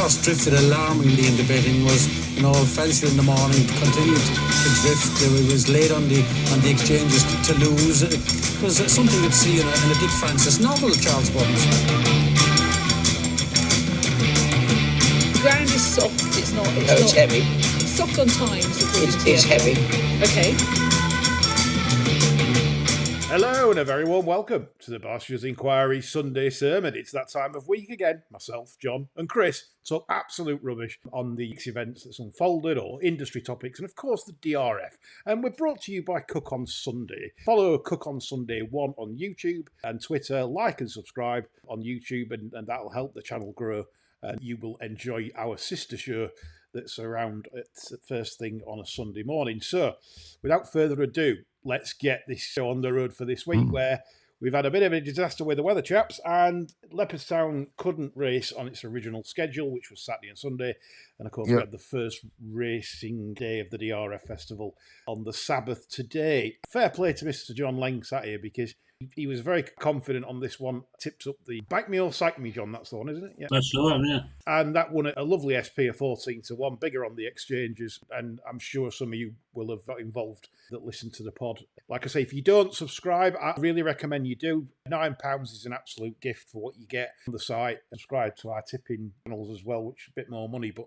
horse drifted alarmingly in the betting was, fenced in the morning, continued to drift. It was late on the exchanges to lose. It was something you'd see in a Dick Francis novel, Charles Burns. The ground is soft. It's heavy. It's soft on times. It's heavy. Okay. Hello and a very warm welcome to the Barsters Inquiry Sunday Sermon. It's that time of week again. Myself, John and Chris talk absolute rubbish on the events that's unfolded or industry topics and of course the DRF. And we're brought to you by Cook on Sunday. Follow Cook on Sunday 1 on YouTube and Twitter. Like and subscribe on YouTube and that'll help the channel grow. And you will enjoy our sister show that's around at first thing on a Sunday morning. So without further ado, let's get this show on the road for this week, where we've had a bit of a disaster with the weather, chaps, and Leopardstown couldn't race on its original schedule, which was Saturday and Sunday. And of course, we had the first racing day of the DRF Festival on the Sabbath today. Fair play to Mr. John Lang sat here, because he was very confident on this one. Tipped up the Bike Me or Psych Me, John, that's the one, isn't it? Yeah. That's the one, yeah. And that won a lovely SP of 14-1, bigger on the exchanges. And I'm sure some of you will have got involved that listen to the pod. Like I say, if you don't subscribe, I really recommend you do. £9 is an absolute gift for what you get on the site. Subscribe to our tipping channels as well, which is a bit more money, but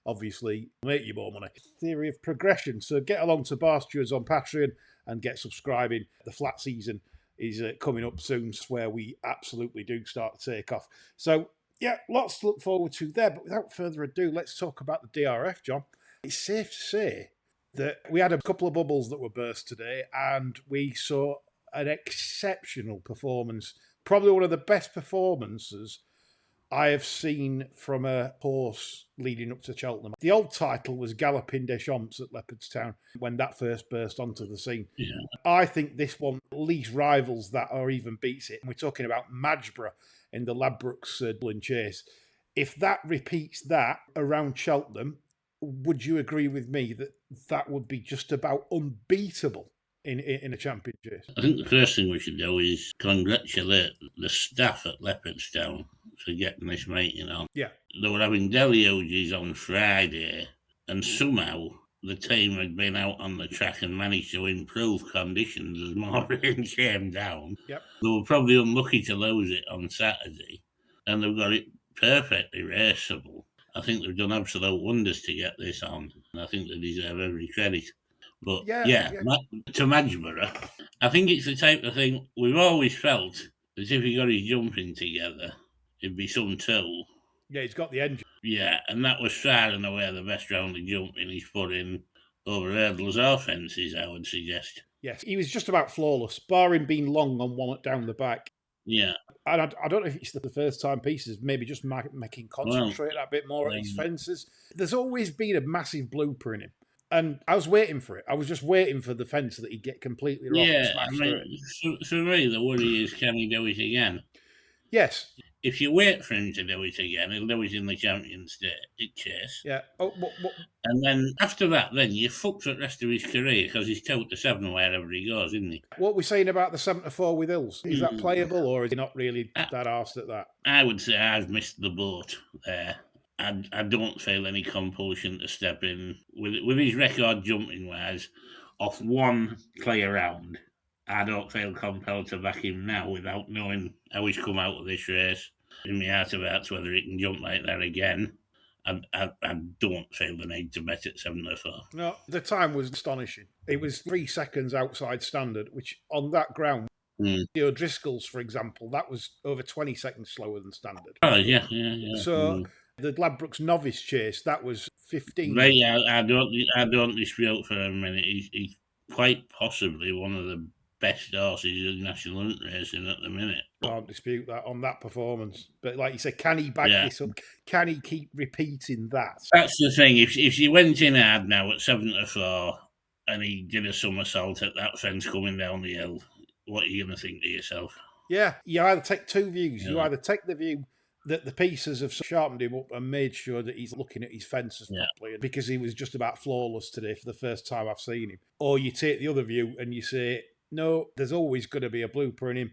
obviously make you more money. Theory of progression. So get along to Bar Stewards on Patreon and get subscribing. The flat season is coming up soon, where we absolutely do start to take off. So, yeah, lots to look forward to there. But without further ado, let's talk about the DRF, John. It's safe to say that we had a couple of bubbles that were burst today, and we saw an exceptional performance. Probably one of the best performances I have seen from a horse leading up to Cheltenham. The old title was Galloping des Champs at Leopardstown when that first burst onto the scene. Yeah. I think this one at least rivals that or even beats it. And we're talking about Majborough in the Ladbrokes Dublin Chase. If that repeats that around Cheltenham, would you agree with me that that would be just about unbeatable in a champion chase? I think the first thing we should do is congratulate the staff at Leopardstown for getting this meeting on. Yeah. They were having deluges on Friday, and somehow the team had been out on the track and managed to improve conditions as more rain came down. Yep. They were probably unlucky to lose it on Saturday, and they've got it perfectly raceable. I think they've done absolute wonders to get this on, and I think they deserve every credit. But to Majborough, I think it's the type of thing we've always felt that if he got his jumping together, it'd be some tool. Yeah, he's got the engine. Yeah, and that was far and away the best round of jumping he's put in over hurdles or fences, I would suggest. Yes, he was just about flawless, barring being long on one down the back. Yeah. And I don't know if it's the first time pieces, maybe just making concentrate a bit more at his fences. There's always been a massive blooper in him. And I was waiting for it. I was just waiting for the fence that he'd get completely wrong and smash through it. For me, the worry is, can he do it again? Yes. If you wait for him to do it again, he'll do it in the Champions Chase. Yeah. And then after that, then you fuck the rest of his career, because he's 2-7 wherever he goes, isn't he? What we're saying about the 7-4 with Hills, is that playable, or is he not really that arsed at that? I would say I've missed the boat there. I don't feel any compulsion to step in with his record jumping wise off one clear round. I don't feel compelled to back him now without knowing how he's come out of this race. In my heart of hearts, whether he can jump like that again, I don't feel the need to bet at 7-4. No, the time was astonishing. It was 3 seconds outside standard, which on that ground, O'Driscoll's, for example, that was over 20 seconds slower than standard. Oh, yeah. So the Ladbrokes Novice Chase, that was 15. Right, I don't dispute for a minute. He's quite possibly one of the best horses in national hunt racing at the minute. Can't dispute that on that performance. But like you said, can he back this up? Can he keep repeating that? That's the thing. If you went in hard now at 7-4 and he did a somersault at that fence coming down the hill, what are you going to think to yourself? Yeah, you either take two views. Yeah. You either take the view that the pieces have sharpened him up and made sure that he's looking at his fences properly, because he was just about flawless today for the first time I've seen him. Or you take the other view and you say, no, there's always going to be a blooper in him.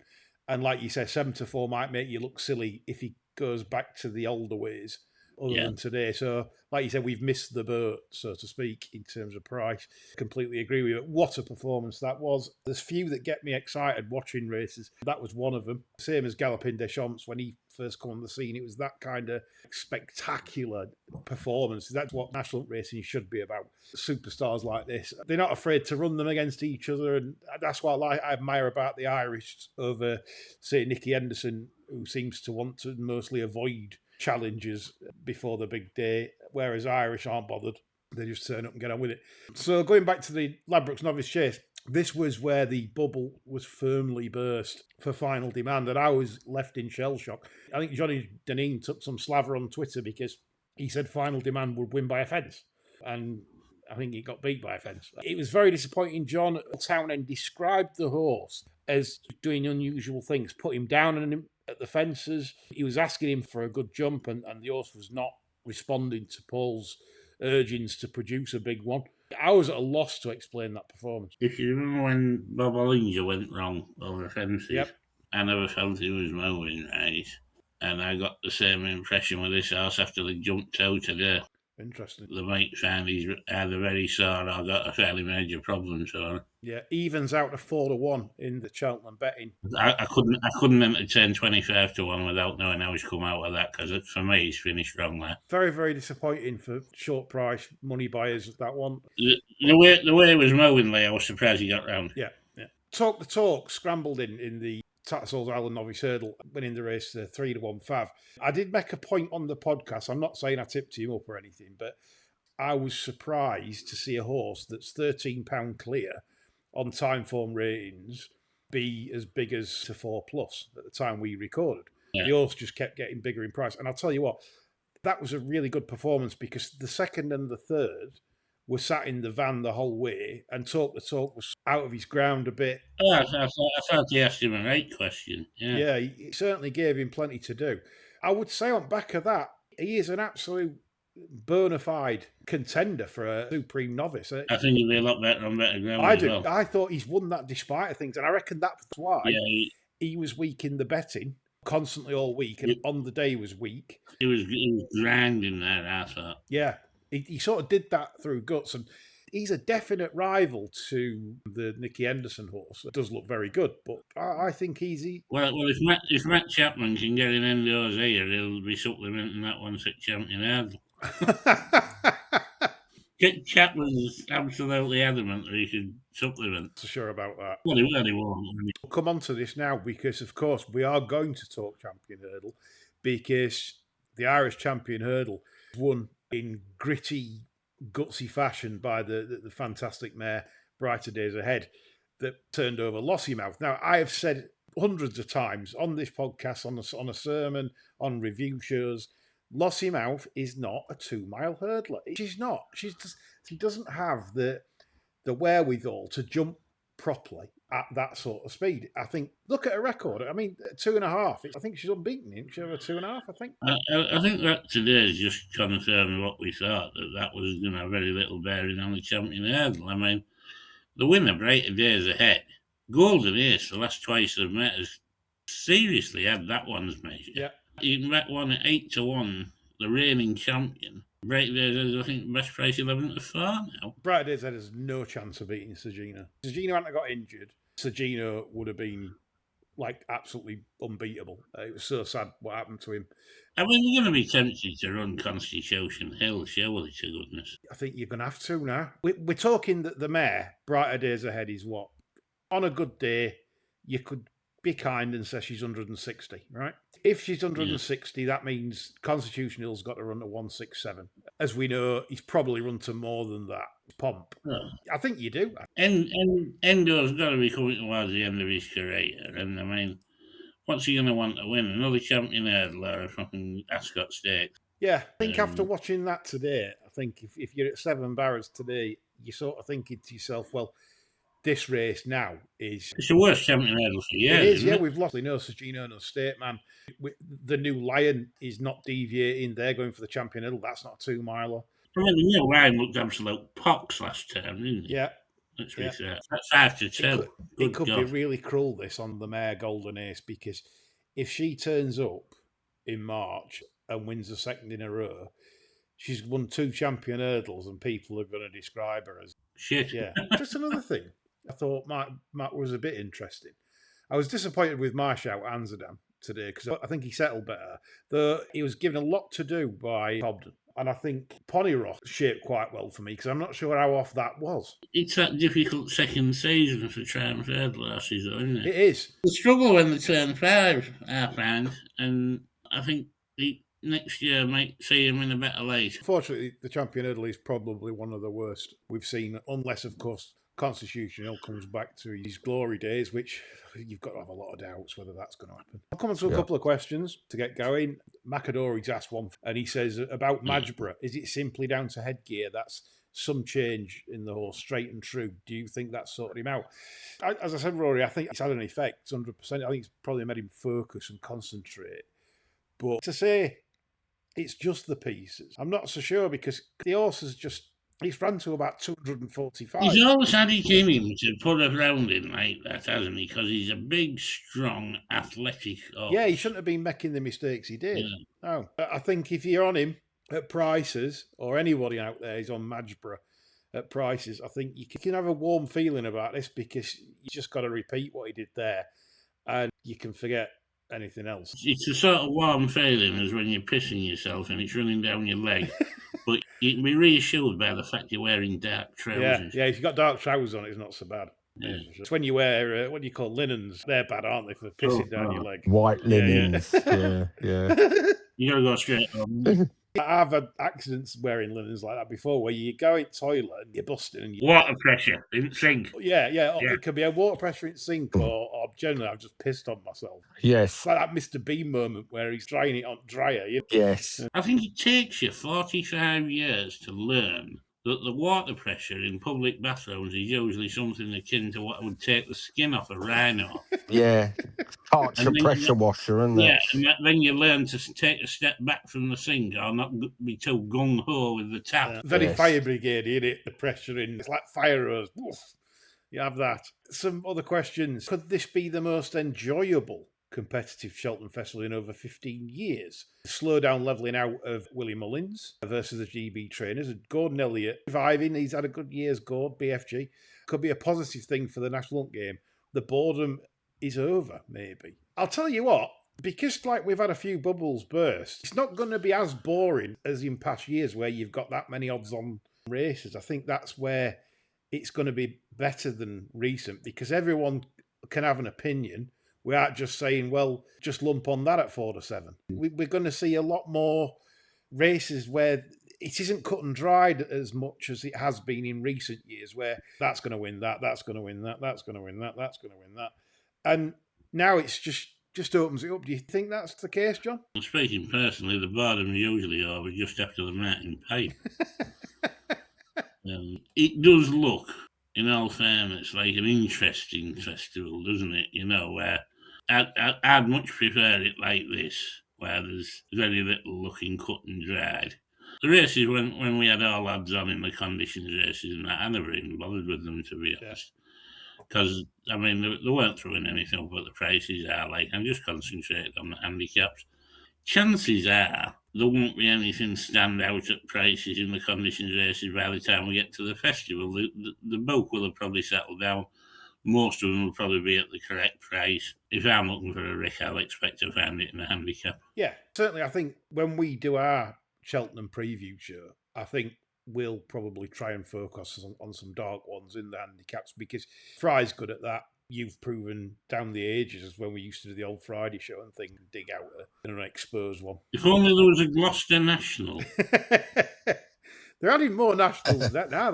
And like you said, 7-4 might make you look silly if he goes back to the older ways. other than today. So, like you said, we've missed the boat, so to speak, in terms of price. Completely agree with you. What a performance that was. There's few that get me excited watching races. That was one of them. Same as Galopin Des Champs when he first come on the scene. It was that kind of spectacular performance. That's what national racing should be about. Superstars like this, they're not afraid to run them against each other, and that's what I admire about the Irish over, say, Nicky Henderson, who seems to want to mostly avoid challenges before the big day, whereas Irish aren't bothered. They just turn up and get on with it. So going back to the Ladbrokes Novice Chase, this was where the bubble was firmly burst for Final Demand, and I was left in shell shock. I think Johnny Deneen took some slaver on Twitter because he said Final Demand would win by a fence, and I think he got beat by a fence. It was very disappointing. John Townend described the horse as doing unusual things, put him down on him at the fences. He was asking him for a good jump, and the horse was not responding to Paul's urgings to produce a big one. I was at a loss to explain that performance. If you remember when Bob Ollinger went wrong over the fences, I never felt he was mowing right, and I got the same impression with this horse after they jumped out today. Interesting. The mate found he's either very sore or got a fairly major problem. So yeah, evens out to 4-1 in the Cheltenham betting. I couldn't entertain 25-1 without knowing how he's come out of that, because for me he's finished wrong there. Very, very disappointing for short price money buyers, that one. The way he was mowing, Lee, I was surprised he got round. Yeah. Talk the Talk scrambled in the Tattersalls Island Novice Hurdle, winning the race 3-1 fav. I did make a point on the podcast. I'm not saying I tipped him up or anything, but I was surprised to see a horse that's £13 clear on time form ratings be as big as to 4+ at the time we recorded. Yeah. The horse just kept getting bigger in price. And I'll tell you what, that was a really good performance, because the second and the third were sat in the van the whole way, and Talk the Talk was out of his ground a bit. Oh, I thought he asked him a right question. Yeah, he certainly gave him plenty to do. I would say on back of that, he is an absolute bona fide contender for a Supreme Novice. I think he'd be a lot better on better ground. I do. Well. I thought he's won that despite things, and I reckon that's why he was weak in the betting constantly all week, and on the day was weak. He was grinding there, I thought. Yeah. He sort of did that through guts, and he's a definite rival to the Nicky Henderson horse. It does look very good, but I think he's... Well, if Matt Chapman can get an Endo's here, he'll be supplementing that 1-6 champion hurdle. Chapman's absolutely adamant that he should supplement. Sure about that. Well, he won't. We'll come on to this now, because, of course, we are going to talk champion hurdle, because the Irish champion hurdle won in gritty, gutsy fashion by the fantastic mare Brighter Days Ahead, that turned over Lossiemouth. Now, I have said hundreds of times on this podcast, on a sermon, on review shows, Lossiemouth is not a 2-mile hurdler. She's not. She doesn't have the wherewithal to jump properly at that sort of speed. I think, look at her record. I mean, 2.5. I think she's unbeaten. Isn't she over 2.5, I think? I think that today is just confirming what we thought, that was going to have very little bearing on the champion hurdle. I mean, the winner, Brighter Days Ahead, Golden Ace, the last twice they've met, has seriously had that one's measure. Yeah. You can bet one at 8-1, the reigning champion. Brighter Days Ahead, I think, best price 11-4 now. Brighter Days Ahead has no chance of beating Sergino. Sergino hadn't got injured. Sergino would have been absolutely unbeatable. It was so sad what happened to him. I mean, you're going to be tempted to run Constitution Hill, surely, to goodness. I think you're going to have to now. We're talking that the mare, Brighter Days Ahead, is what? On a good day, you could be kind and say she's 160, right? If she's 160, that means Constitution Hill's got to run to 167. As we know, he's probably run to more than that. Pomp. Oh. I think you do. Endo's got to be coming towards the end of his career, and I mean, what's he going to want to win? Another champion hurdle or a fucking Ascot Stakes? Yeah, I think after watching that today, I think if you're at 7 Barras today, you're sort of thinking to yourself, well, this race now is... It's the worst champion hurdle for years. It is, yeah. We've lost no Sergino, no State Man. The new Lion is not deviating. They're going for the champion hurdle. That's not a 2-miler. I mean, the new Lion looked absolute pox last term, didn't he? Yeah. Let's be fair. That's 5-2. It could be really cruel, this, on the mare Golden Ace, because if she turns up in March and wins the second in a row, she's won 2 champion hurdles, and people are going to describe her as shit. Yeah. Just another thing I thought Matt was a bit interesting. I was disappointed with my shout Amsterdam today because I think he settled better. Though he was given a lot to do by Cobden. And I think Ponyrock shaped quite well for me because I'm not sure how off that was. It's that difficult second season for Triumph Red last season, isn't it? It is. The struggle when they turn 5, I find, and I think next year might see him in a better light. Unfortunately, the champion hurdle is probably one of the worst we've seen, unless, of course, Constitutional comes back to his glory days, which you've got to have a lot of doubts whether that's going to happen. I'll come on to a couple of questions to get going. Macadori's asked one, and he says about Majborough, is it simply down to headgear? That's some change in the horse, straight and true. Do you think that sorted him out? As I said, Rory, I think it's had an effect, 100%. I think it's probably made him focus and concentrate. But to say it's just the pieces, I'm not so sure, because the horse has just... He's run to about 245. He's always had it in him to put a round in like that, hasn't he? Because he's a big, strong, athletic horse. Yeah, he shouldn't have been making the mistakes he did. Yeah. No. I think if you're on him at prices, or anybody out there is on Majborough at prices, I think you can have a warm feeling about this, because you just got to repeat what he did there, and you can forget anything else. It's a sort of warm feeling as when you're pissing yourself and it's running down your leg. But you can be reassured by the fact you're wearing dark trousers. Yeah, if you've got dark trousers on, it's not so bad. Yeah. It's when you wear, what do you call, linens? They're bad, aren't they, for pissing down your leg? White linens. Yeah. You got to go straight on. I've had accidents wearing linens like that before, where you go in toilet and you're busting. And water pressure in sink. Yeah. It could be a water pressure in sink, or generally I've just pissed on myself. Yes. It's like that Mr. Bean moment where he's drying it on dryer. Yes. I think it takes you 45 years to learn that the water pressure in public bathrooms is usually something akin to what would take the skin off a rhino. Yeah. Parts a pressure washer, isn't it? Yeah, and then you learn to take a step back from the sink, or not be too gung-ho with the tap. Very fire brigade, isn't it? The pressure in. It's like fire hose. You have that. Some other questions. Could this be the most enjoyable competitive Cheltenham Festival in over 15 years? Slow down levelling out of Willie Mullins versus the GB trainers. Gordon Elliott reviving. He's had a good year's Gord, BFG. Could be a positive thing for the National Hunt game. The boredom is over, maybe. I'll tell you what, because we've had a few bubbles burst, it's not going to be as boring as in past years where you've got that many odds-on races. I think that's where it's going to be better than recent, because everyone can have an opinion without just saying, well, just lump on that at 4 to 7. We're going to see a lot more races where it isn't cut and dried as much as it has been in recent years, where that's going to win that, that's going to win that, that's going to win that, that's going to win that. And now it's just opens it up. Do you think that's the case, John? Speaking personally, the boredom usually over just after the mountain pipe. It does look, in all fairness, like an interesting festival, doesn't it? Where I'd much prefer it like this, where there's very little looking cut and dried. The races, when we had all odds on in the conditions races and that, I never even bothered with them, to be honest. Because, they weren't throwing anything up what the prices are like. I'm just concentrated on the handicaps. Chances are there won't be anything stand out at prices in the conditions races by the time we get to the festival. The bulk will have probably settled down. Most of them will probably be at the correct price. If I'm looking for a Rick, I'll expect to find it in a handicap. Yeah, certainly. I think when we do our Cheltenham preview show, I think we'll probably try and focus on some dark ones in the handicaps, because Fry's good at that. You've proven down the ages, as when we used to do the old Friday show and thing, dig out an exposed one. If only there was a Gloucester National. They're adding more nationals now.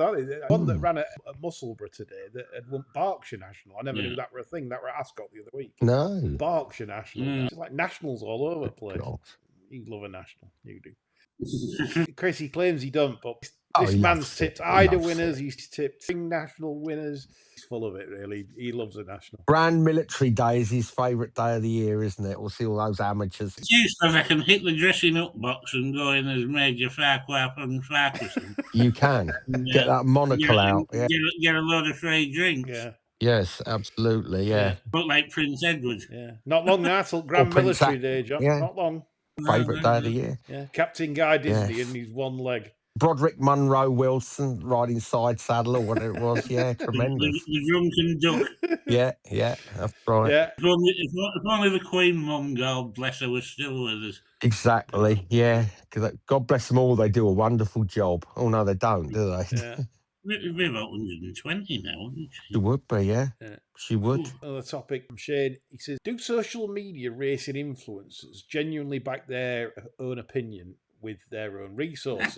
One that ran at Musselburgh today that had won Berkshire National. I never knew that were a thing. That were at Ascot the other week. No. Berkshire National. It's like nationals all over the place. God. You love a national. You do. Chris, he claims he don't, but this man's tipped Ida winners. He's tipped national winners. He's full of it, really. He loves a national. Grand Military Day is his favourite day of the year, isn't it? We'll see all those amateurs. Tuesday, I can hit the dressing up box and go in as Major Farquhar and Farquharson. You can. Get that monocle out. Yeah. Get a load of free drinks. Yeah. Yes, absolutely, yeah. Look like Prince Edward. Yeah. Not long now till Grand Military Day, John. Yeah. Not long. Favourite day of the year. Yeah, Captain Guy Disney Yes. and his one leg. Broderick Munro Wilson riding side saddle or whatever it was. Yeah, tremendous. The drunken duck. Yeah, that's right. Yeah, If only the Queen Mum, God bless her, was still with us. Exactly. Yeah. God bless them all. They do a wonderful job. Oh no, they don't, do they? yeah. We've been about 120 now, isn't She she? would be. Yeah, Yeah. she would. Another topic from Shane. He says, do social media racing influencers genuinely back their own opinion with their own resources?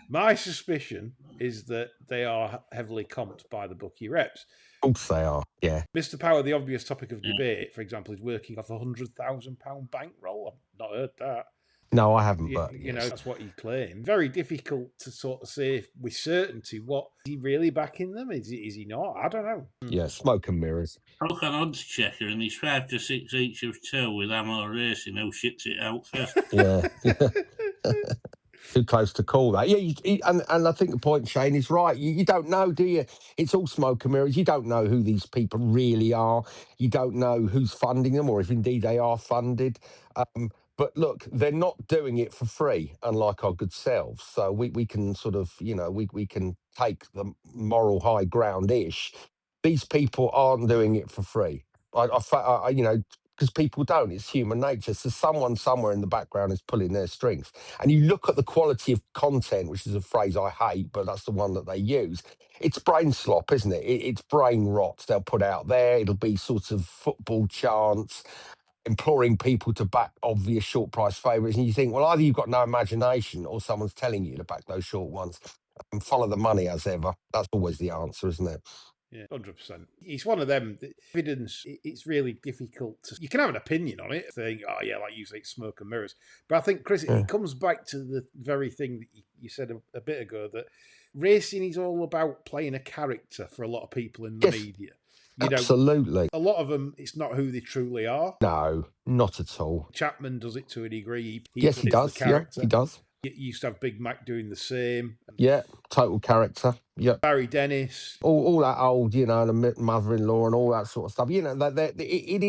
My suspicion is that they are heavily comped by the bookie reps. Of course they are. Yeah. Mr. Power, the obvious topic of debate, for example, is working off £100,000 bankroll. I've not heard that. No, I haven't. But You know, that's what he claimed. Very difficult to sort of say with certainty. What is he really backing them? Is he not? I don't know. Yeah, smoke and mirrors. Look on odds checker, and he's 5 to 6 each of 2 with Ammo Racing, who shits it out first. Yeah. Too close to call that. Yeah, and I think the point, Shane, is right. You don't know, do you? It's all smoke and mirrors. You don't know who these people really are. You don't know who's funding them or if indeed they are funded. But look, they're not doing it for free, unlike our good selves. So we can sort of, we can take the moral high ground-ish. These people aren't doing it for free. Because people don't. It's human nature. So someone somewhere in the background is pulling their strings. And you look at the quality of content, which is a phrase I hate, but that's the one that they use. It's brain slop, isn't it? It's brain rot they'll put out there. It'll be sort of football chants, imploring people to back obvious short price favourites. And you think, well, either you've got no imagination or someone's telling you to back those short ones and follow the money as ever. That's always the answer, isn't it? Yeah, 100%. It's one of them. The evidence, it's really difficult to. You can have an opinion on it, think, oh, yeah, like you say, it's smoke and mirrors. But I think, Chris, it comes back to the very thing that you said a bit ago, that racing is all about playing a character for a lot of people in the media. Absolutely. A lot of them, it's not who they truly are. No, not at all. Chapman does it to a degree. Yes, he does. Yeah, he does. You used to have Big Mac doing the same. Yeah, total character. Yeah. Barry Dennis. All that old, the mother-in-law and all that sort of stuff. It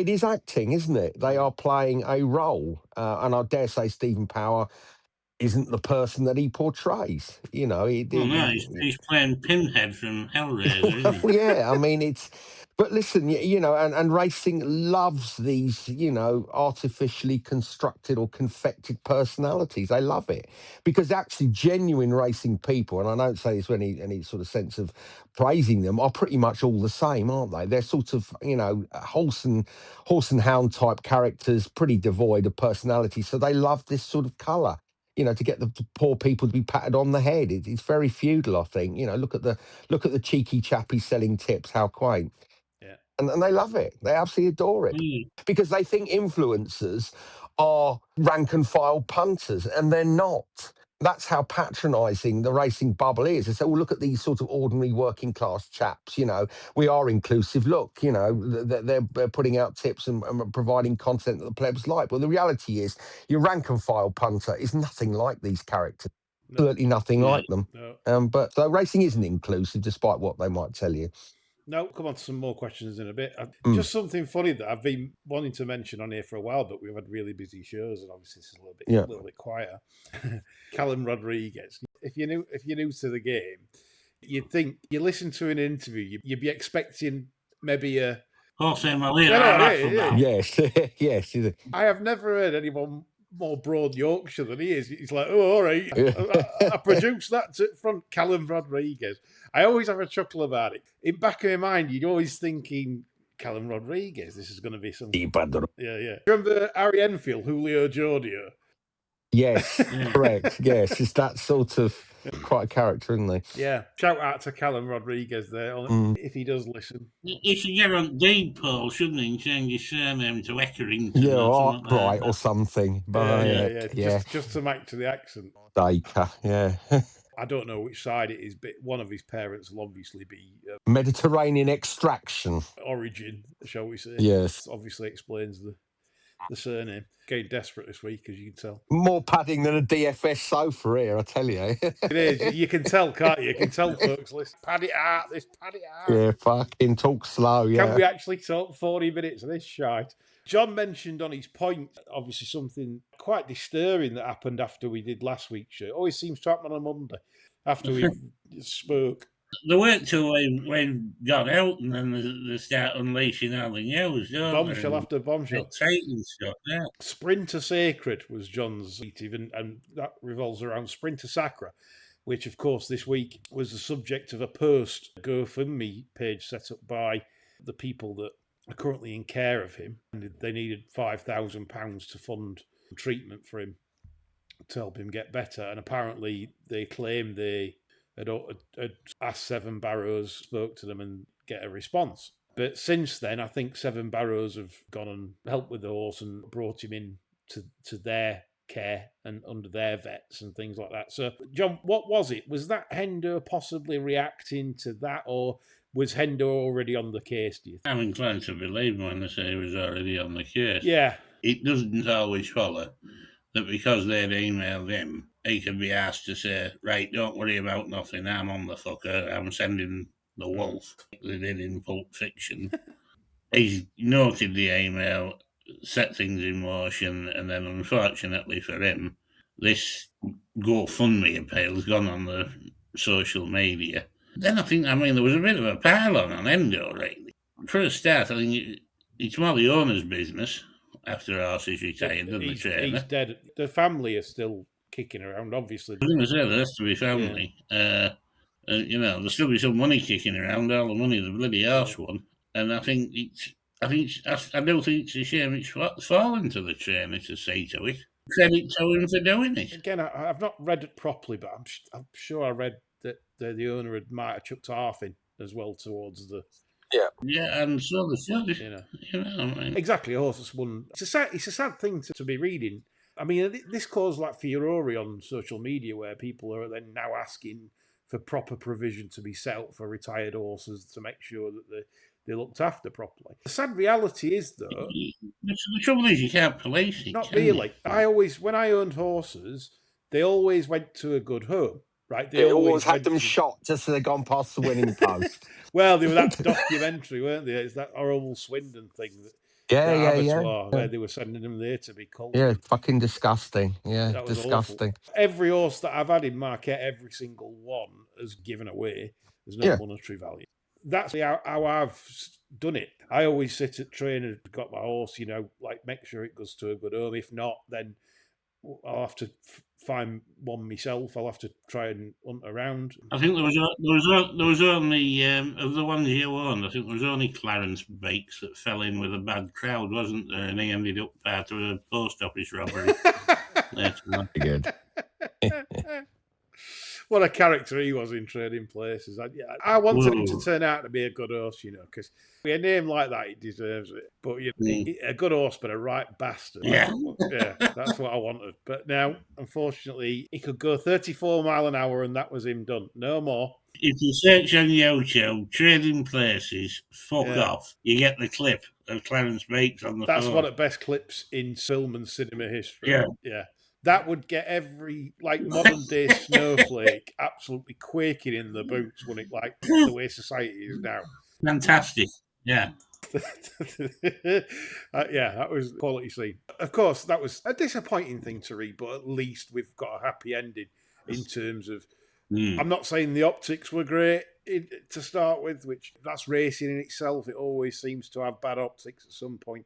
is acting, isn't it? They are playing a role. And I dare say Stephen Power isn't the person that he portrays. He's playing Pinhead from Hellraiser, isn't he? Yeah, I mean, but listen, and racing loves these, artificially constructed or confected personalities. They love it because actually genuine racing people, and I don't say this with any sort of sense of praising them, are pretty much all the same, aren't they? They're sort of, horse and hound type characters, pretty devoid of personality. So they love this sort of colour. To get the poor people to be patted on the head. It's very feudal, I think. Look at the cheeky chappie selling tips, how quaint. Yeah. And they love it. They absolutely adore it because they think influencers are rank and file punters, and they're not. That's how patronising the racing bubble is. They say, well, look at these sort of ordinary working class chaps. We are inclusive. Look, they're putting out tips and providing content that the plebs like. Well, the reality is your rank and file punter is nothing like these characters. Absolutely nothing like them. No. But so racing isn't inclusive, despite what they might tell you. No, come on to some more questions in a bit. Just something funny that I've been wanting to mention on here for a while, but we've had really busy shows, and obviously this is a little bit quieter. Callum Rodriguez. If you're new to the game, you'd think you listen to an interview, you'd be expecting maybe a Jose Malina. Yes, yes. I have never heard anyone more broad Yorkshire than he is. He's like, oh, all right. I produced that from Callum Rodriguez. I always have a chuckle about it. In back of my mind, you're always thinking, Callum Rodriguez, this is going to be something. Yeah. Remember Harry Enfield, Julio Jodio? Yes, correct. Yes, it's that sort of quite a character, isn't he? Yeah. Shout out to Callum Rodriguez there, if he does listen. He should get on Deed Paul, shouldn't he, and change his surname to Eckerington. Yeah, Arkwright or something. Yeah. Just to match to the accent. Dacre, yeah. I don't know which side it is, but one of his parents will obviously be Mediterranean extraction. Origin, shall we say? Yes, obviously explains the surname. Getting desperate this week, as you can tell. More padding than a DFS sofa here, I tell you. It is. You can tell, can't you? You can tell, folks. Let's pad it out. Let's pad it out. Yeah, fucking talk slow, yeah. Can we actually talk 40 minutes of this shite? John mentioned on his point, obviously, something quite disturbing that happened after we did last week's show. It always seems to happen on a Monday after we spoke. They weren't till when got out and then they start unleashing all the news, don't Bombshell they? after bombshell. Exciting stuff, yeah. Sprinter Sacred was John's even, and that revolves around Sprinter Sacre, which, of course, this week was the subject of a post GoFundMe page set up by the people that are currently in care of him. And they needed £5,000 to fund treatment for him to help him get better. And apparently they claim they had asked Seven Barrows, spoke to them and get a response. But since then, I think Seven Barrows have gone and helped with the horse and brought him in to their care and under their vets and things like that. So, John, what was it? Was that Hendo possibly reacting to that, or was Hendo already on the case, do you think? I'm inclined to believe when they say he was already on the case. Yeah. It doesn't always follow that because they'd emailed him, he can be asked to say, right, don't worry about nothing, I'm on the fucker, I'm sending the wolf. They did in Pulp Fiction. He's noted the email, set things in motion, and then unfortunately for him, this GoFundMe appeal has gone on the social media. Then there was a bit of a pile-on Endo, really. For a start, I think it's more the owner's business after horse is retired than the trainer. He's dead. The family are still kicking around, obviously. I was going to say, there has to be family. Yeah. There'll still be some money kicking around, all the money the bloody horse won. And I do think it's a shame it's fallen to the trainer to see to it. Credit to him for doing it. Again, I've not read it properly, but I'm sure I read that the owner might have chucked half in as well towards the. Yeah, and so the should. Exactly, a horse that's won. It's a sad thing to be reading. I mean, this caused like furore on social media where people are then now asking for proper provision to be set up for retired horses to make sure that they're looked after properly. The sad reality is, though, the trouble is you can't police it. Not really. When I owned horses, they always went to a good home, right? They always had them shot just so they'd gone past the winning post. Well, they were that documentary, weren't they? It's that horrible Swindon thing. Where they were sending them there to be culled. Yeah, fucking disgusting. Yeah, that was disgusting. Awful. Every horse that I've had in market, every single one has given away. There's no monetary value. That's how I've done it. I always sit at trainer, got my horse, make sure it goes to a good home. If not, then I'll have to find one myself. I'll have to try and hunt around. I think there was only of the ones you owned. I think there was only Clarence Bakes that fell in with a bad crowd, wasn't there? And he ended up part of a post office robbery later on. Good. What a character he was in Trading Places. I wanted him to turn out to be a good horse, because with a name like that, he deserves it. But a good horse, but a right bastard. Yeah. That's what I wanted. But now, unfortunately, he could go 34 mile an hour and that was him done. No more. If you search on YouTube, Trading Places, fuck off, you get the clip of Clarence Bakes on the phone. That's one of the best clips in film and cinema history. Yeah. That would get every modern day snowflake absolutely quaking in the boots, wouldn't it? The way society is now. Fantastic. Yeah. That was a quality scene. Of course, that was a disappointing thing to read, but at least we've got a happy ending in terms of. I'm not saying the optics were great to start with, which that's racing in itself. It always seems to have bad optics at some point.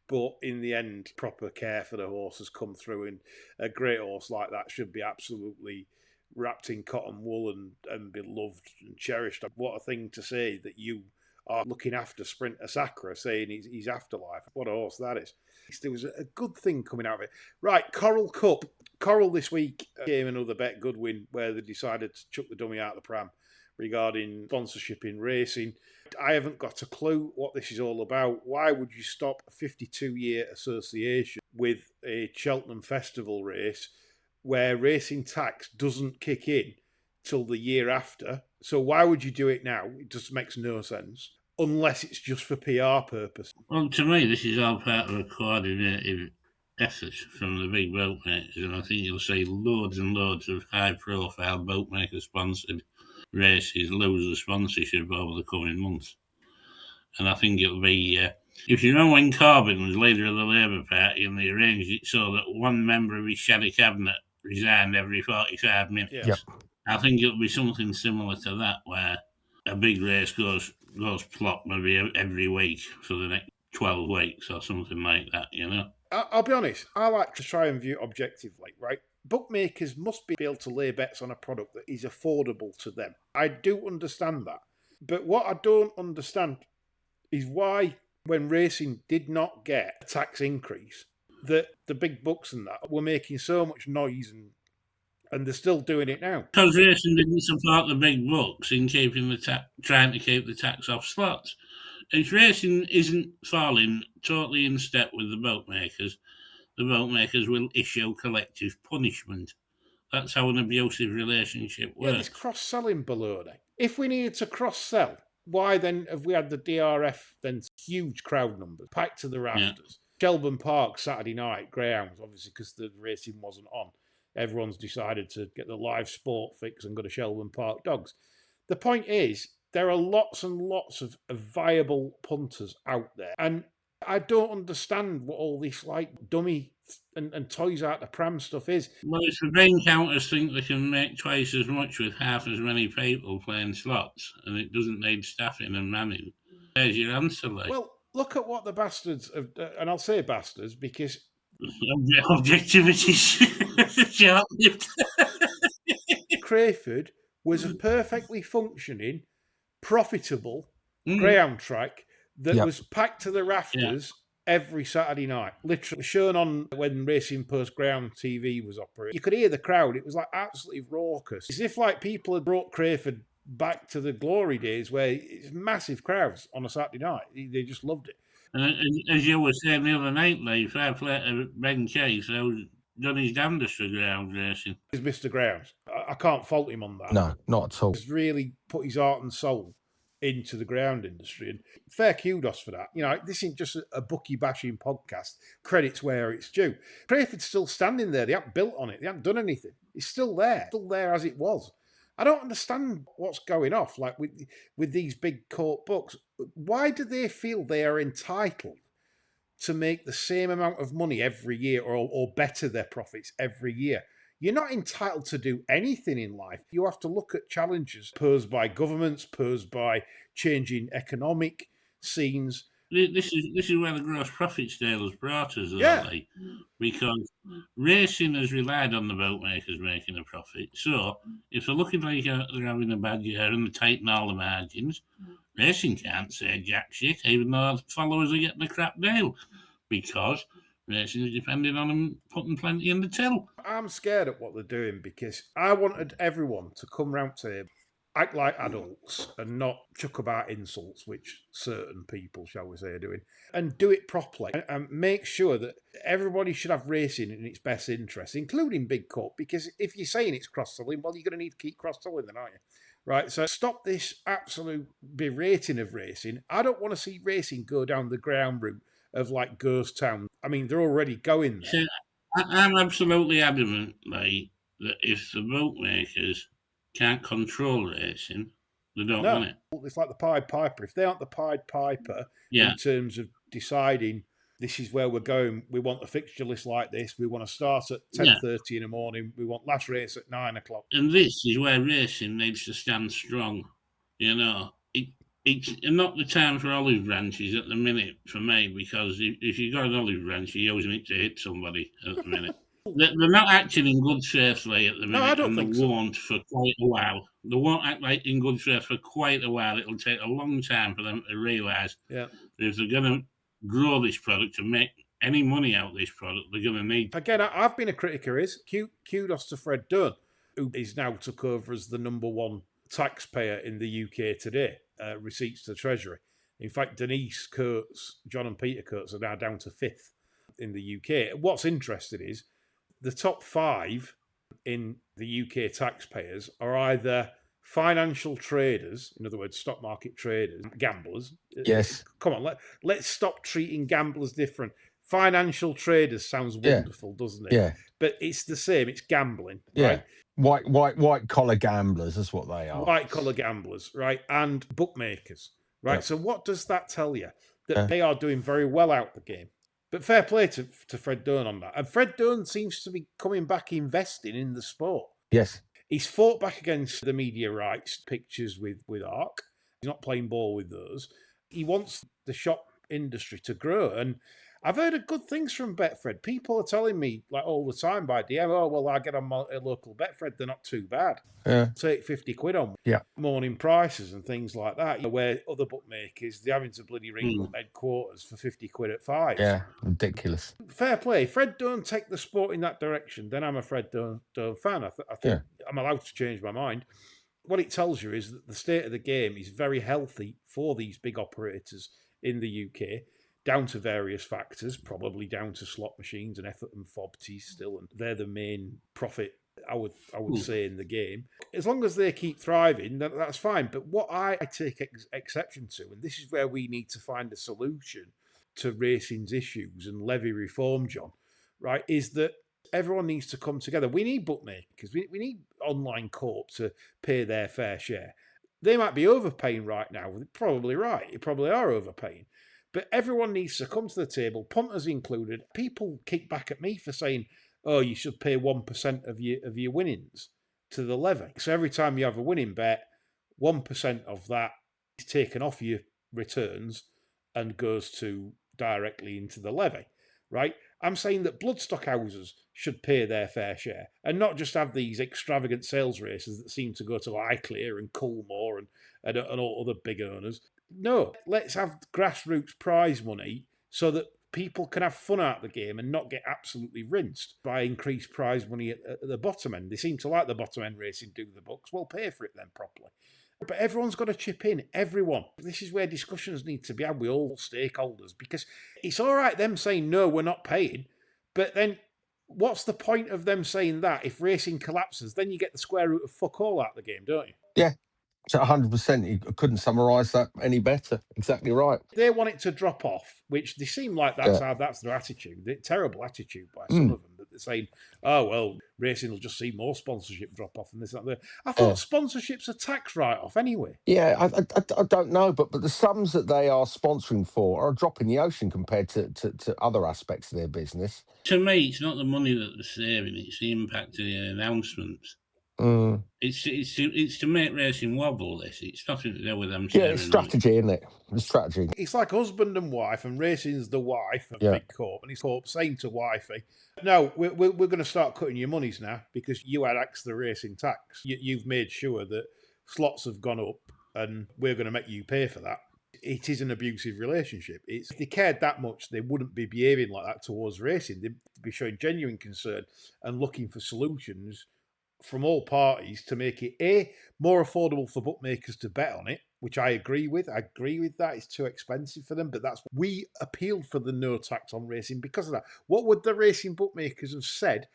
But in the end, proper care for the horse has come through, and a great horse like that should be absolutely wrapped in cotton wool and be loved and cherished. What a thing to say that you are looking after Sprinter Sacre, saying he's afterlife. What a horse that is. There was a good thing coming out of it. Right, Coral Cup. Coral this week came another bet Goodwin where they decided to chuck the dummy out of the pram regarding sponsorship in racing. I haven't got a clue what this is all about. Why would you stop a 52-year association with a Cheltenham Festival race where racing tax doesn't kick in till the year after? So why would you do it now? It just makes no sense. unless it's just for PR purpose. Well, to me, this is all part of a coordinated effort from the big boatmakers, and I think you'll see loads and loads of high-profile boatmaker-sponsored races lose the sponsorship over the coming months. And I think it'll be... if you remember when Corbyn was leader of the Labour Party and they arranged it so that one member of his shadow cabinet resigned every 45 minutes, Yeah. I think it'll be something similar to that, where a big race goes plop maybe every week for the next 12 weeks or something like that, you know? I'll be honest, I like to try and view it objectively, right? Bookmakers must be able to lay bets on a product that is affordable to them. I do understand that. But what I don't understand is why, when racing did not get a tax increase, that the big books and that were making so much noise, and they're still doing it now. Because racing didn't support the big books in keeping trying to keep the tax off slots. If racing isn't falling totally in step with the boatmakers will issue collective punishment. That's how an abusive relationship works. Yeah, this cross-selling baloney. If we needed to cross-sell, why then have we had the DRF, then huge crowd numbers, packed to the rafters? Yeah. Shelburne Park, Saturday night, greyhounds, obviously because the racing wasn't on. Everyone's decided to get the live sport fix and go to Shelburne Park dogs. The point is, there are lots and lots of viable punters out there. And I don't understand what all this like dummy and toys out the pram stuff is. Well, if the bean counters think they can make twice as much with half as many people playing slots, and it doesn't need staffing and manning, there's your answer, like. Well, look at what the bastards have, and I'll say bastards because objectivity short-lived. Crayford was a perfectly functioning, profitable greyhound track that was packed to the rafters every Saturday night. Literally shown on when Racing Post Greyhound TV was operating. You could hear the crowd. It was like absolutely raucous. As if like people had brought Crayford back to the glory days where it's massive crowds on a Saturday night. They just loved it. And as you were saying the other night, Lee, fair play to Ben Case, who's done his damnedest for ground racing. He's Mr. Grounds. I can't fault him on that. No, not at all. He's really put his heart and soul into the ground industry, and fair kudos for that. You know, this isn't just a bookie bashing podcast. Credit's where it's due. Crayford's still standing there. They haven't built on it. They haven't done anything. It's still there as it was. I don't understand what's going off, like with these big court books. Why do they feel they are entitled to make the same amount of money every year or better their profits every year? You're not entitled to do anything in life. You have to look at challenges posed by governments, posed by changing economic scenes. This is where the gross profit scale has brought us, though, because racing has relied on the boatmakers making a profit. So if they're looking like they're having a bad year and they're tightening all the margins, racing can't say jack shit, even though followers are getting a crap deal, because racing is depending on them putting plenty in the till. I'm scared at what they're doing because I wanted everyone to come round to act like adults and not chuck about insults, which certain people, shall we say, are doing, and do it properly and make sure that everybody should have racing in its best interest, including Big Cup, because if you're saying it's cross-selling, well, you're going to need to keep cross-selling then, aren't you? Right, so stop this absolute berating of racing. I don't want to see racing go down the ground route of like Ghost Town. I mean, they're already going there. I'm absolutely adamant, like, that if the boatmakers can't control racing, they don't want it. It's like the Pied Piper. If they aren't the Pied Piper in terms of deciding this is where we're going, we want a fixture list like this, we want to start at 10:30 in the morning, we want last race at 9 o'clock. And this is where racing needs to stand strong, you know. It's not the time for olive branches at the minute for me, because if you've got an olive branch, you're using it to hit somebody at the minute. They're not acting in good faith, Lee, at the minute. No, I don't think they won't for quite a while. They won't act like in good faith for quite a while. It'll take a long time for them to realise that if they're going to grow this product and make any money out of this product, they're going to need... Again, I've been a critic of his. Kudos to Fred Dunn, who is now took over as the number one taxpayer in the UK today. Receipts to the Treasury. In fact, Denise Coates, John and Peter Coates are now down to 5th in the UK. What's interesting is the top 5 in the UK taxpayers are either financial traders, in other words, stock market traders, gamblers. Yes. Come on, let's stop treating gamblers different. Financial traders sounds wonderful, doesn't it? Yeah. But it's the same. It's gambling, Yeah. right? White collar gamblers. That's what they are. White collar gamblers, right? And bookmakers, right? Yep. So what does that tell you? That Yeah. they are doing very well out the game. But fair play to Fred Durn on that. And Fred Durn seems to be coming back investing in the sport. Yes. He's fought back against the media rights pictures with ARC. He's not playing ball with those. He wants the shop industry to grow. And I've heard good things from Betfred. People are telling me, like all the time by DM, oh, well, I get on my local Betfred. They're not too bad. Yeah. Take 50 quid on morning prices and things like that. Where other bookmakers, they're having to bloody ring up headquarters for 50 quid at 5. Yeah. Ridiculous. Fair play. Fred Durn take the sport in that direction, then I'm a Fred Durn fan. I think I'm allowed to change my mind. What it tells you is that the state of the game is very healthy for these big operators in the UK, down to various factors, probably down to slot machines and effort and FOBTs still, and they're the main profit, I would say, in the game. As long as they keep thriving, that's fine. But what I take exception to, and this is where we need to find a solution to racing's issues and levy reform, John, right, is that everyone needs to come together. We need bookmakers. We need online corp to pay their fair share. They might be overpaying right now. They're probably right. You probably are overpaying. But everyone needs to come to the table, punters included. People kick back at me for saying, oh, you should pay 1% of your winnings to the levy. So every time you have a winning bet, 1% of that is taken off your returns and goes directly into the levy, right? I'm saying that bloodstock houses should pay their fair share and not just have these extravagant sales races that seem to go to Highclere and Coolmore and all other big owners. No, let's have grassroots prize money so that people can have fun out of the game and not get absolutely rinsed by increased prize money at the bottom end. They seem to like the bottom end racing, do the books. Well, pay for it then properly. But everyone's got to chip in, everyone. This is where discussions need to be had with all stakeholders, because it's all right them saying, no, we're not paying, but then what's the point of them saying that if racing collapses? Then you get the square root of fuck all out of the game, don't you? Yeah. So 100%, you couldn't summarise that any better. Exactly right. They want it to drop off, which they seem like that's their attitude. Terrible attitude by some of them, that they're saying, oh, well, racing will just see more sponsorship drop off and this and that. I thought sponsorship's a tax write-off anyway. Yeah, I don't know, but the sums that they are sponsoring for are a drop in the ocean compared to other aspects of their business. To me, it's not the money that they're saving, it's the impact of the announcements. It's to make racing wobble. It's nothing to do with them. Yeah, it's strategy, isn't it? It's strategy. It's like husband and wife, and racing's the wife of Big Corp, and he's Corp saying to wifey, "No, we're going to start cutting your monies now because you had the racing tax. You've made sure that slots have gone up, and we're going to make you pay for that." It is an abusive relationship. If they cared that much, they wouldn't be behaving like that towards racing. They'd be showing genuine concern and looking for solutions from all parties to make it more affordable for bookmakers to bet on it, which I agree with. I agree with that. It's too expensive for them, but we appealed for the no tax on racing because of that. What would the racing bookmakers have said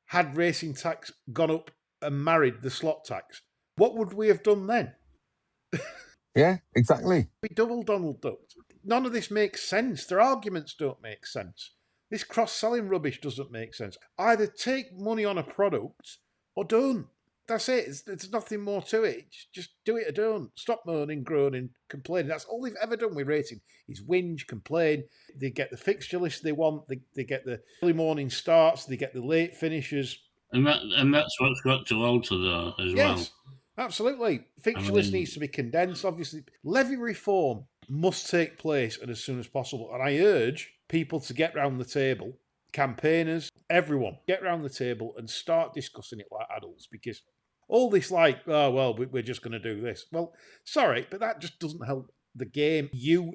had racing tax gone up and married the slot tax? What would we have done then? Yeah, exactly. We double Donald ducked. None of this makes sense. Their arguments don't make sense. This cross-selling rubbish doesn't make sense. Either take money on a product or don't. That's it. There's nothing more to it. Just do it or don't. Stop moaning, groaning, complaining. That's all they've ever done with racing is whinge, complain. They get the fixture list they want. They get the early morning starts. They get the late finishes. And that's what's got to alter, though, as well. Yes, absolutely. Fixture list needs to be condensed, obviously. Levy reform must take place and as soon as possible. And I urge people to get round the table, campaigners, everyone, get round the table and start discussing it like adults, because all this like, oh, well, we're just going to do this. Well, sorry, but that just doesn't help the game.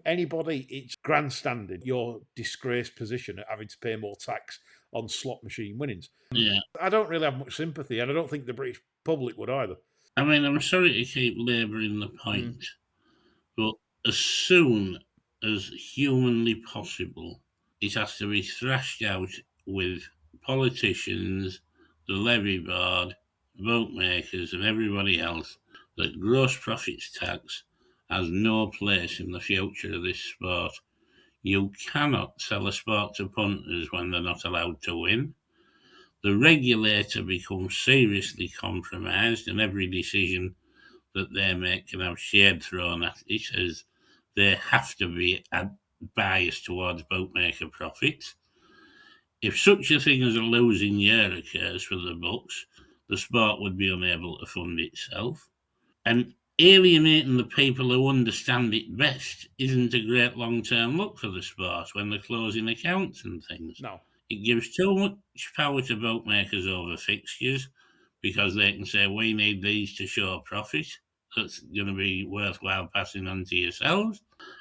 Anybody, it's grandstanding your disgraced position at having to pay more tax on slot machine winnings. Yeah. I don't really have much sympathy, and I don't think the British public would either. I mean, I'm sorry to keep labouring the point, but as soon as humanly possible, it has to be thrashed out with politicians, the levy board, bookmakers, and everybody else that gross profits tax has no place in the future of this sport. You cannot sell a sport to punters when they're not allowed to win. The regulator becomes seriously compromised, and every decision that they make can have shade thrown at it, as they have to be biased towards bookmaker profits. If such a thing as a losing year occurs for the books, the sport would be unable to fund itself. And alienating the people who understand it best isn't a great long-term look for the sport when they're closing accounts and things. No. It gives too much power to bookmakers over fixtures because they can say, we need these to show a profit that's going to be worthwhile passing on to yourselves.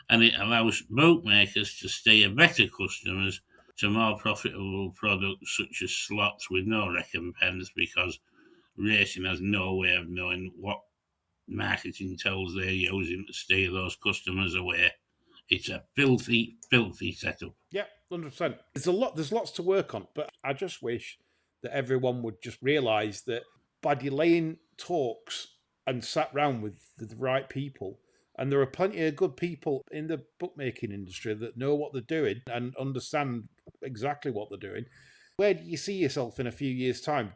And it allows bookmakers to steer better customers to more profitable products such as slots with no recompense, because racing has no way of knowing what marketing tools they're using to steer those customers away. It's a filthy, filthy setup. Yeah, 100%. There's lots to work on, but I just wish that everyone would just realise that by delaying talks and sat round with the right people, and there are plenty of good people in the bookmaking industry that know what they're doing and understand exactly what they're doing. Where do you see yourself in a few years' time?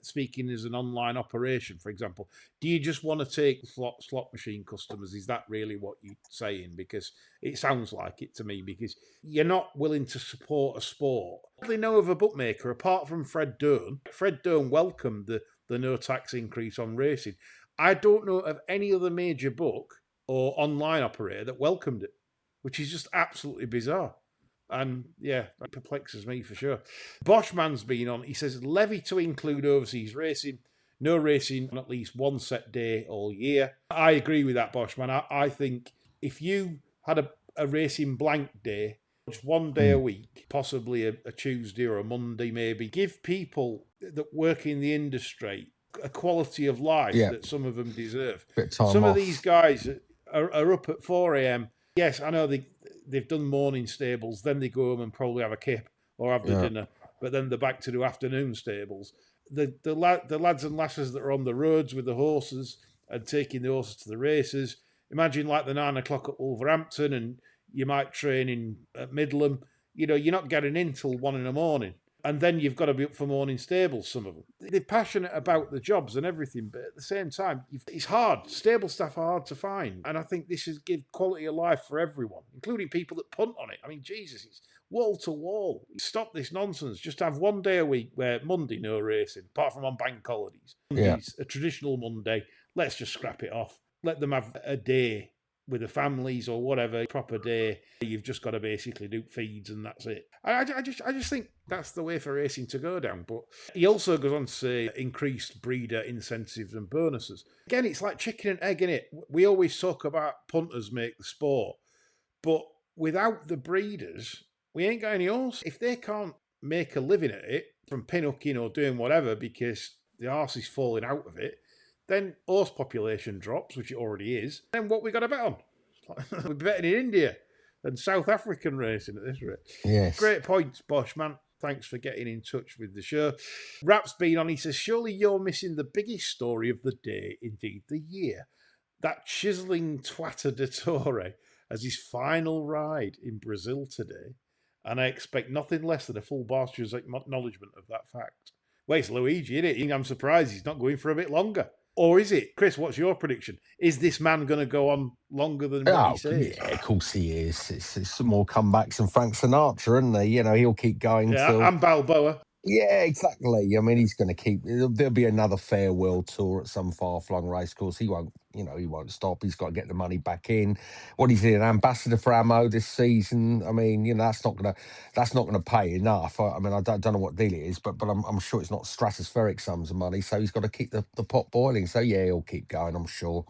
Speaking as an online operation, for example, do you just want to take slot machine customers? Is that really what you're saying? Because it sounds like it to me, because you're not willing to support a sport. They know of a bookmaker apart from Fred Durn. Fred Durn welcomed the no tax increase on racing. I don't know of any other major book or online operator that welcomed it, which is just absolutely bizarre. And yeah, that perplexes me for sure. Boschman's been on. He says levy to include overseas racing, no racing on at least one set day all year. I agree with that, Boschman. I think if you had a racing blank day, just one day a week, possibly a Tuesday or a Monday maybe, give people that work in the industry a quality of life that some of them deserve. Some of these guys are up at 4 a.m. Yes, I know they've done morning stables, then they go home and probably have a kip or have the dinner, but then they're back to do afternoon stables. The lads and lasses that are on the roads with the horses and taking the horses to the races, imagine like the 9 o'clock at Wolverhampton, and you might train in at Midland. You know, you're not getting in till 1 in the morning. And then you've got to be up for morning stables, some of them. They're passionate about the jobs and everything, but at the same time, it's hard. Stable staff are hard to find. And I think this is give quality of life for everyone, including people that punt on it. I mean, Jesus, it's wall to wall. Stop this nonsense. Just have one day a week where Monday, no racing, apart from on bank holidays. Monday's a traditional Monday. Let's just scrap it off. Let them have a day with the families or whatever, proper day. You've just got to basically do feeds and that's it. I just think that's the way for racing to go down. But he also goes on to say increased breeder incentives and bonuses. Again, it's like chicken and egg, innit? We always talk about punters make the sport, but without the breeders, we ain't got any horse. If they can't make a living at it from pinhooking or doing whatever because the arse is falling out of it, then horse population drops, which it already is. Then what we got to bet on? We're betting in India and South African racing at this rate. Yes. Great points, Bosch, man. Thanks for getting in touch with the show. Rap's been on. He says, surely you're missing the biggest story of the day, indeed the year. That chiselling twatter de Torre as his final ride in Brazil today. And I expect nothing less than a full Barster's acknowledgement of that fact. Well, it's Luigi, isn't it? I'm surprised he's not going for a bit longer. Or is it? Chris, what's your prediction? Is this man going to go on longer than what he says? Yeah, of course he is. It's some more comebacks than Frank Sinatra, isn't he? You know, he'll keep going till... and Balboa. Yeah, exactly. I mean, he's going to keep... There'll be another farewell tour at some far-flung racecourse. He won't stop. He's got to get the money back in. What he's an ambassador for Ammo this season. I mean, you know, that's not going to pay enough. I mean, I don't know what deal it is, but I'm sure it's not stratospheric sums of money. So he's got to keep the pot boiling. So yeah, he'll keep going. I'm sure.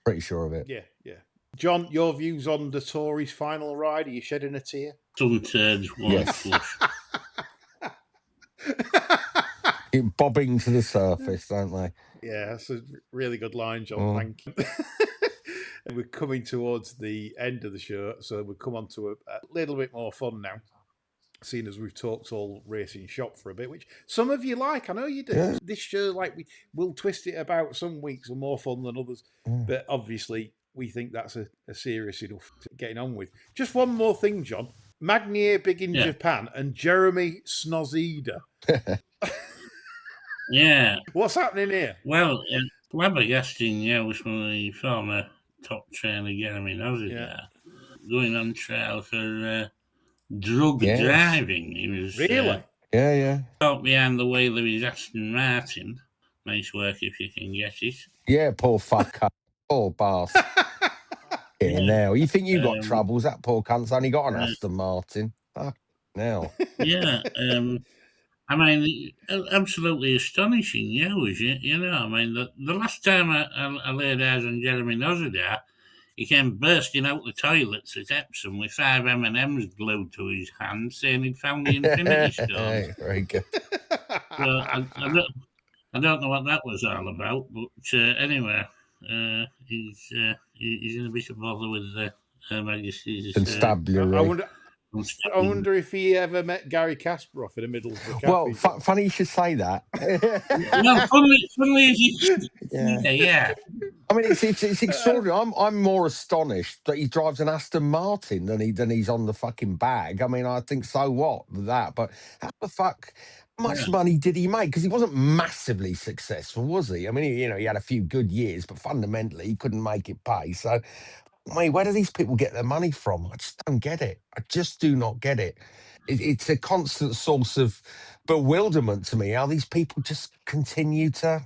Pretty sure of it. Yeah. John, your views on the Tory's final ride? Are you shedding a tear? Some turds won't flush. Bobbing to the surface, don't they? Yeah, that's a really good line, John. Thank you. And we're coming towards the end of the show, so we'll come on to a little bit more fun now. seeing as we've talked all racing shop for a bit, which some of you like. I know you do. Yeah. This show, we'll twist it about. Some weeks are more fun than others, but obviously we think that's a serious enough to getting on with. Just one more thing, John. Magnier Big in Japan and Jeremy Snozida. Yeah. What's happening here? Well, flabbergasting news from the former top trainer Jeremy Nozida going on trial for drug driving. He was Really? Yeah. caught behind the wheel of his Aston Martin. Nice work if you can get it. Yeah, poor fucker. Poor bastard. Yeah, now. You think you got troubles? That poor cunt's only got an Aston Martin. Fuck, now. Yeah. I mean, absolutely astonishing news. You know, I mean, the last time I laid eyes on Jeremy Nozida, he came bursting out the toilets at Epsom with 5 M&Ms glued to his hand, saying he'd found the Infinity Stone. Very good. So I don't know what that was all about, but anyway, he's in a bit of bother with Her Majesty's Constabulary. I wonder if he ever met Gary Kasparov in the middle of the cafe. Well, funny you should say that. No, funnily yeah. I mean, it's extraordinary. I'm more astonished that he drives an Aston Martin than he's on the fucking bag. I mean, I think so what with that, but how the fuck? How much money did he make? Because he wasn't massively successful, was he? I mean, he had a few good years, but fundamentally he couldn't make it pay. So, mate, where do these people get their money from? I just don't get it. I just do not get it. It's a constant source of bewilderment to me how these people just continue to,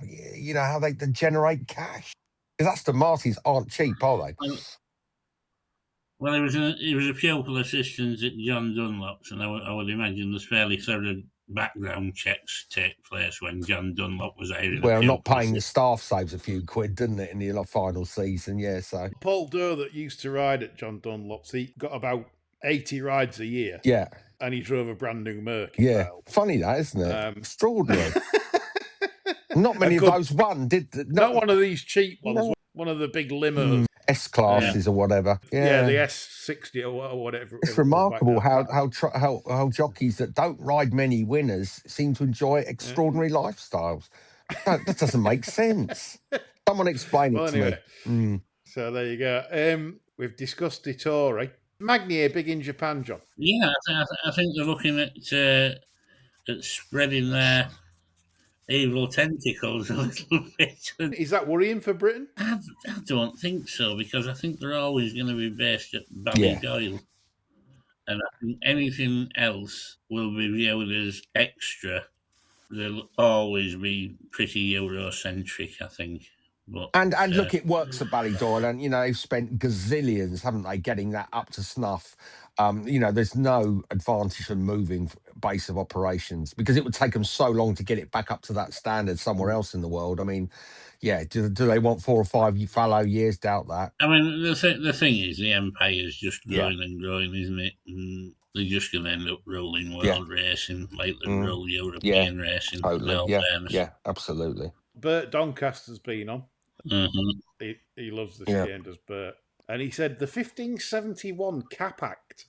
how they generate cash. Because Aston Martins aren't cheap, are they? Well, he was a pupil assistant at John Dunlop's, and I would imagine there's fairly thorough background checks take place when John Dunlop was airing. Well, not paying the staff saves a few quid, didn't it, in the final season? Yeah, so Paul Durr that used to ride at John Dunlop's, he got about 80 rides a year. Yeah. And he drove a brand new Merc. Yeah. Funny that, isn't it? Extraordinary. Not many of those won, not one of these cheap ones, one of the big limos. S-classes or whatever. Yeah, the S60 or whatever. It's remarkable how jockeys that don't ride many winners seem to enjoy extraordinary lifestyles. That doesn't make sense. Someone explain it to me. So there you go. We've discussed Dittori. Magnier Big in Japan, John. Yeah, I think they're looking at spreading their evil tentacles a little bit. Is that worrying for Britain? I don't think so, because I think they're always going to be based at Ballydoyle. And I think anything else will be viewed as extra. They'll always be pretty Eurocentric, I think. But, and look, it works at Ballydoyle, and they've spent gazillions, haven't they, getting that up to snuff. There's no advantage from moving base of operations because it would take them so long to get it back up to that standard somewhere else in the world. I mean, do they want 4 or 5 fallow years? Doubt that. I mean, the thing is, the empire is just growing and growing, isn't it? And they're just going to end up ruling world racing like they rule European racing. Totally. Yeah, absolutely. Bert Doncaster's been on. Mm-hmm. He loves this game, does Bert. And he said the 1571 Cap Act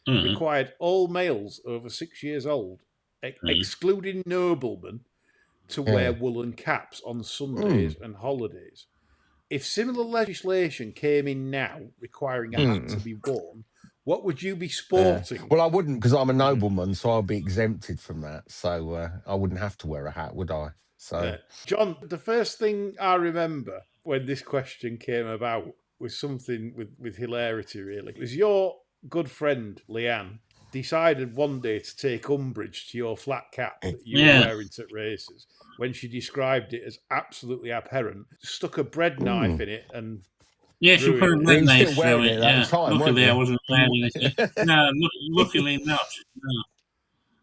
required all males over 6 years old, excluding noblemen, to wear woolen caps on Sundays and holidays. If similar legislation came in now requiring a hat to be worn, what would you be sporting? Well, I wouldn't, because I'm a nobleman, so I'll be exempted from that. So I wouldn't have to wear a hat, would I? So, John, the first thing I remember when this question came about was something with hilarity, really. It was your good friend, Leanne, decided one day to take umbrage to your flat cap that you were wearing at races when she described it as absolutely apparent, stuck a bread knife in it and... Yeah, she put a bread knife through it. Luckily, I wasn't wearing it. No, luckily not. No.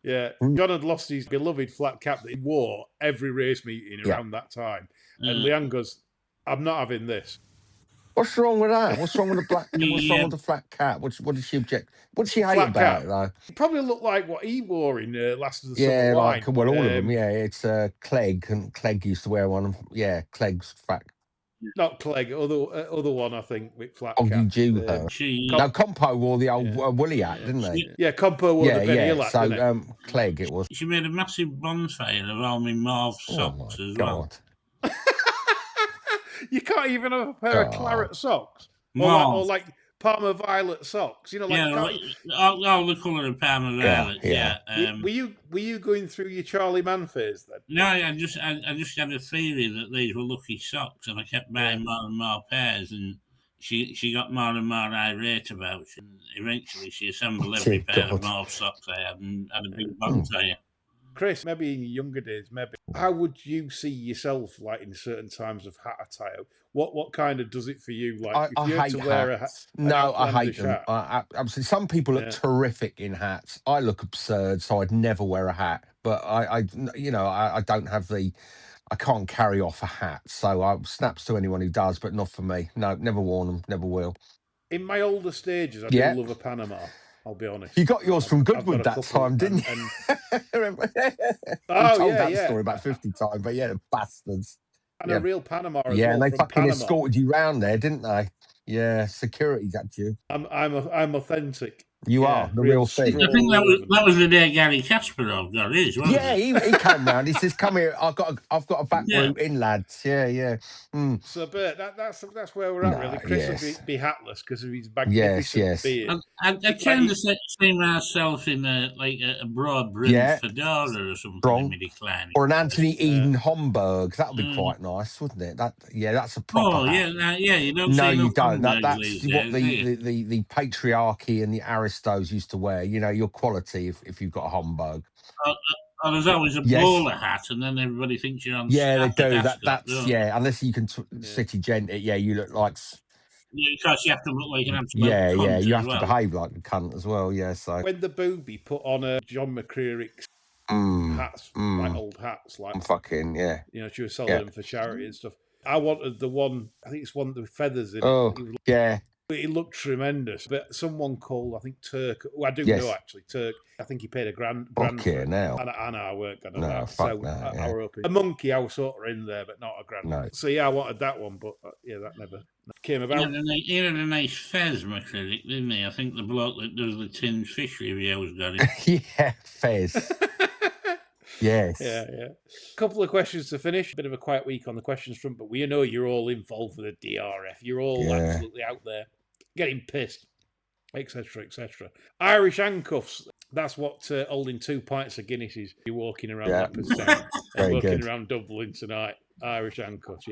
Yeah, John had lost his beloved flat cap that he wore every race meeting around that time. And Leanne goes, I'm not having this. What's wrong with that? What's wrong with the black? What's wrong with the flat cap? What did she object? What did she hate about it, though? It probably looked like what he wore in Last of the Summer Yeah, Wine. all of them. Yeah, it's Clegg, and Clegg used to wear one. Yeah, Clegg's flat. Not Clegg, other one, I think, with flat Oggy cap. Dewhurst. She No, Compo wore the old woolly hat, didn't they? Yeah, Compo wore the Benny Hill hat, didn't So Clegg it was. she made a massive bonfire of all my mauve socks as well. You can't even have a pair of claret socks, or like Parma violet socks. You know, like all the colour of Parma violet. Yeah. Were you going through your Charlie Mann phase then? No, I just had a theory that these were lucky socks, and I kept buying more and more pairs, and she got more and more irate about it. And eventually, she assembled every pair of mauve socks I had and had a big bonfire. Chris, maybe in your younger days, how would you see yourself like in certain times of hat attire? What kind of does it for you? Like if you had to wear a hat? No, I hate them. Absolutely. Some people look terrific in hats. I look absurd, so I'd never wear a hat. But I don't have I can't carry off a hat. So snaps to anyone who does, but not for me. No, never worn them, never will. In my older stages, I do love a Panama. I'll be honest. You got yours from Goodwood that time, didn't you? I told that story about 50 times, but bastards. And a real Panama as well. Yeah, and they fucking Panama. escorted you round there, didn't they? Yeah, security got you. I'm authentic. You are the real thing. I think that was the day Gary Kasparov got his, wasn't it? He came round. He says, "Come here, I've got a back route in, lads." Yeah. So, Bert, that's where we're at, really. Chris would be hatless because of his magnificent beard. I kind of see myself in a broad brimmed fedora or something. Or an Anthony Eden Homburg. That would be quite nice, wouldn't it? That's a proper hat. You don't. No, you don't. That's what the patriarchy and the aristos used to wear. You know, your quality if you've got a Homburg. There's always a bowler hat, and then everybody thinks you're on. Yeah, they do. That's unless you can city gent it. Yeah, you look like. Because you have to look like an absolute cunt. You have to behave like a cunt as well. Yeah, so when the booby put on a John McCreerick's hats, like old hats, like fucking she was selling them for charity and stuff. I wanted the one. I think it's one with feathers in it. Oh, yeah. It looked tremendous, but someone called, I think Turk. Well, I do know actually Turk. I think he paid a grand for it. Now. And I weren't going to. No, so I were hoping a monkey. I was sort of in there, but not a grand. No. So I wanted that one, but that never came about. He had a nice fez, McCreadick, didn't he? I think the bloke that does the tin fish reviews got it. Yeah, fez. Yes. Yeah. A couple of questions to finish. A bit of a quiet week on the questions front, but we know you're all involved with the DRF. You're all absolutely out there getting pissed, etc., etc. Irish handcuffs. That's what holding 2 pints of Guinness is. You're walking around Leopardstown and walking around Dublin tonight. Irish handcuffs,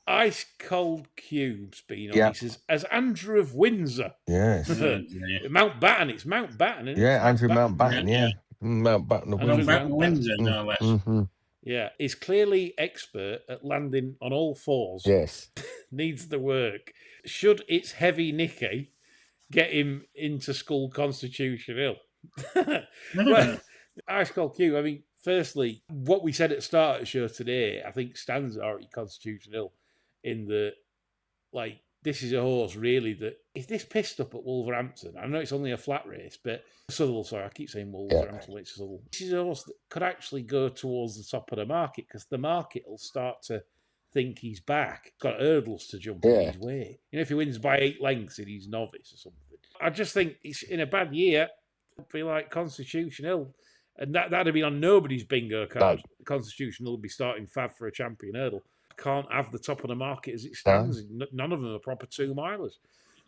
Ice cold cubes being on. He says, as Andrew of Windsor. Yes. Mountbatten. It's Mountbatten, isn't it? Yeah, Andrew Mountbatten, Mountbatten of Windsor, no less. Mm-hmm. Yeah, is clearly expert at landing on all fours. Yes. Needs the work. Should its heavy Nicky get him into school Constitution Hill? Well, Ice Cold Q, I mean, firstly, what we said at the start of the show today, I think stands already Constitution Hill in the, this is a horse, really, that if this pissed up at Wolverhampton, I know it's only a flat race, but Southwell, sorry, I keep saying Wolverhampton, it's Southwell. This is a horse that could actually go towards the top of the market because the market will start to think he's back. Got hurdles to jump in his way. If he wins by 8 lengths and he's novice or something. I just think it's in a bad year, it'd be like Constitution Hill. And that'd have been on nobody's bingo card. No. Constitution Hill would be starting Fav for a champion hurdle. Can't have the top of the market as it stands. No. None of them are proper 2-milers.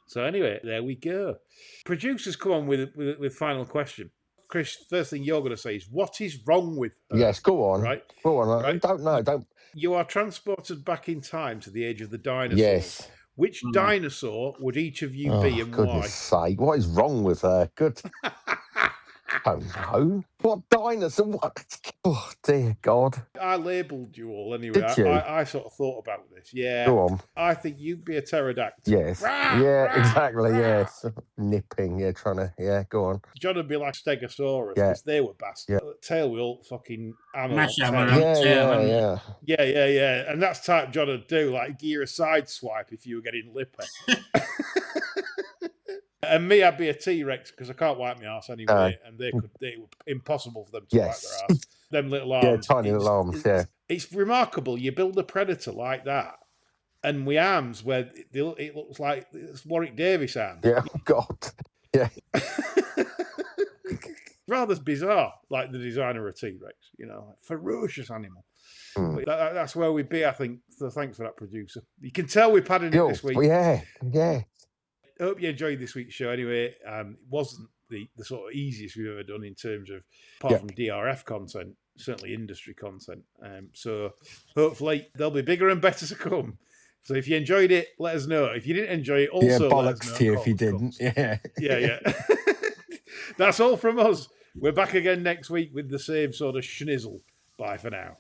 So anyway, there we go. Producers, come on with final question. Chris, first thing you're going to say is, what is wrong with her? Yes, go on. Right? Go on. Right? I don't know. You are transported back in time to the age of the dinosaurs. Yes. Which dinosaur would each of you be and goodness sake, what is wrong with her? Good. I don't know. What dinosaur? What? Oh, dear God. I labelled you all anyway. Did you? I sort of thought about this. Yeah. Go on. I think you'd be a pterodactyl. Yes. Exactly. Yes. Nipping. Trying to. Go on. John would be like Stegosaurus because they were bastards. Tail with all fucking ammo. Yeah. And that's type John would do, like gear a side swipe if you were getting lippy. And me, I'd be a T-Rex because I can't wipe my arse anyway, and they were impossible for them to wipe their arse. Them little arms. Yeah, tiny little arms, It's remarkable. You build a predator like that, and my arms where it looks like it's Warwick Davis arms. Yeah, oh God. Yeah. Rather bizarre, like the designer of T-Rex, ferocious animal. But that's where we'd be, I think. So thanks for that, producer. You can tell we're padding it this week. Yeah. I hope you enjoyed this week's show anyway. It wasn't the sort of easiest we've ever done in terms of, apart from DRF content, certainly industry content. So hopefully there'll be bigger and better to come. So if you enjoyed it, let us know. If you didn't enjoy it, also let us know. Bollocks to you if you didn't. Yeah. That's all from us. We're back again next week with the same sort of schnizzle. Bye for now.